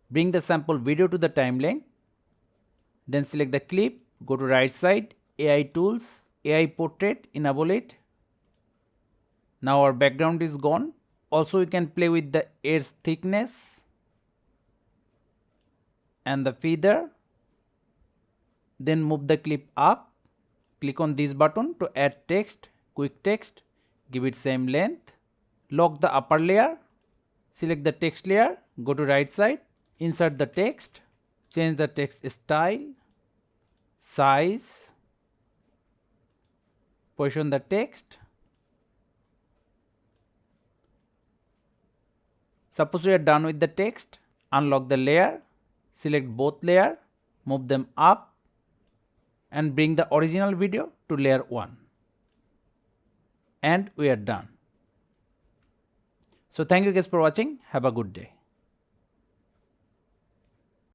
Bring the sample video to the timeline. Then select the clip, go to right side, AI tools, AI portrait, enable it. Now our background is gone. Also, you can play with the edge thickness and the feather. Then move the clip up. Click on this button to add text, quick text, give it same length. Lock the upper layer. Select the text layer, go to right side, insert the text, change the text style, size, position the text. Suppose we are done with the text, unlock the layer, select both layer, move them up and bring the original video to layer 1. And we are done. So thank you guys for watching. Have a good day.